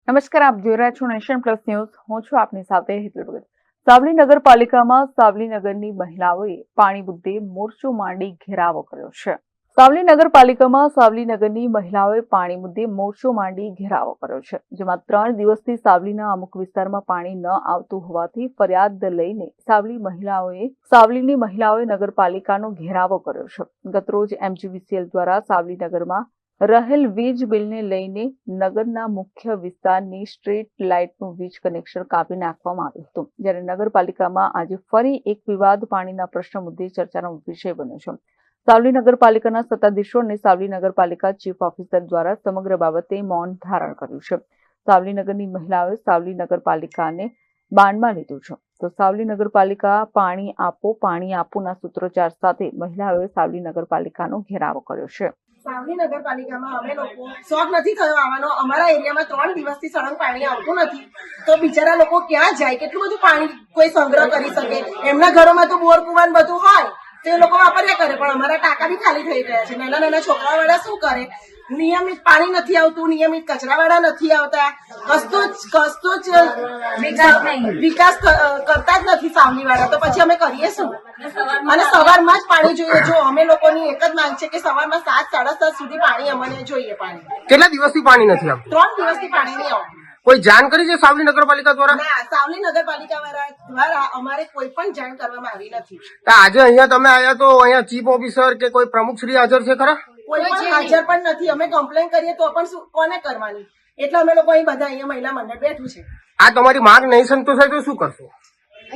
નમસ્કાર, આપ જોઈ રહ્યા છો નેશન પ્લસ ન્યૂઝ. હું છું આપની સાથે હેતલ ભગત. સાવલી નગરપાલિકામાં સાવલી નગરની મહિલાઓએ પાણી મુદ્દે મોરચો માંડી ઘેરાવો કર્યો છે. સાવલી નગરપાલિકામાં સાવલી નગરની મહિલાઓએ પાણી મુદ્દે મોરચો માંડી ઘેરાવો કર્યો છે, જેમાં 3 દિવસથી સાવલીના અમુક વિસ્તારમાં પાણી ન આવતું હોવાથી ફરિયાદ લઈને સાવલીની મહિલાઓએ નગરપાલિકાનો ઘેરાવો કર્યો છે. ગતરોજ MGVCL દ્વારા સાવલી નગરમાં રહેલ વીજ બિલને લઈને નગરના મુખ્ય વિસ્તારની સ્ટ્રીટ લાઇટનું વીજ કનેક્શન કાપી નાખવામાં આવ્યું હતું, જ્યારે નગરપાલિકામાં આજે ફરી એક વિવાદ પાણીના પ્રશ્ન મુદ્દે ચર્ચાનો વિષય બન્યો છે. સાવલી નગરપાલિકાના સત્તાધીશો અને સાવલી નગરપાલિકા ચીફ ઓફિસર દ્વારા સમગ્ર બાબતે મૌન ધારણ કર્યું છે. સાવલી નગરની મહિલાઓએ સાવલી નગરપાલિકાને બાનમાં લીધું છે. તો સાવલી નગરપાલિકા પાણી આપોના સૂત્રોચ્ચાર સાથે મહિલાઓએ સાવલી નગરપાલિકાનો ઘેરાવો કર્યો છે. સાવલી નગરપાલિકામાં અમે લોકો શોખ નથી થયો આવવાનો. અમારા એરિયામાં 3 દિવસથી સળંગ પાણી આવતું નથી, તો બિચારા લોકો ક્યાં જાય? કેટલું બધું પાણી કોઈ સંગ્રહ કરી શકે? એમના ઘરોમાં તો બોર કુવાન બધું હોય તો એ લોકો વાપર્યા કરે, પણ અમારા ટાંકા બી ખાલી થઈ ગયા છે. નાના નાના છોકરા વાળા શું કરે? નિયમિત પાણી નથી આવતું, નિયમિત કચરા વાળા નથી આવતા, કશતો જ વિકાસ કરતા જ નથી સાવલી વાળા. તો પછી અમે કરીએ શું? અને સવારમાં જ પાણી જોઈએ. જો અમે લોકોની એક જ માંગ છે કે સવારમાં 7, 7:30 સુધી પાણી અમને જોઈએ. પાણી કેટલા દિવસથી પાણી નથી આવતું? 3 દિવસથી પાણી નહીં આવતું. કોઈ જાણ કરી છે સાવલી નગરપાલિકા દ્વારા? ના, સાવલી નગરપાલિકા દ્વારા અમારે કોઈ પણ જાણ કરવામાં આવી નથી. આજે અહીંયા તમે આવ્યા તો અહીંયા ચીફ ઓફિસર કે કોઈ પ્રમુખ શ્રી હાજર છે ખરા? કોઈ પણ હાજર પણ નથી. અમે કમ્પ્લેન કરીએ તો પણ કોને કરવાની? એટલે અમે લોકો અહીં બધા અહીંયા મહિલા મંડળ બેઠું છે. આ તમારી માંગ નહીં સંતોષાય તો શું કરશો?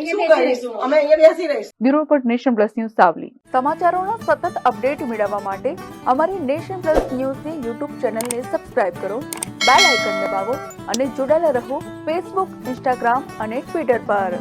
શું કરીશું? અમે અહીંયા બેસી રહીશું. Bureau report, Nation Plus news, Savli. સમાચારોનો સતત અપડેટ મેળવવા માટે અમારી નેશન પ્લસ ન્યૂઝની યુટ્યુબ ચેનલને સબસ્ક્રાઇબ કરો, બેલ આઇકન દબાવો અને જોડાયેલા રહો ફેસબુક, ઇન્સ્ટાગ્રામ અને ટ્વિટર પર.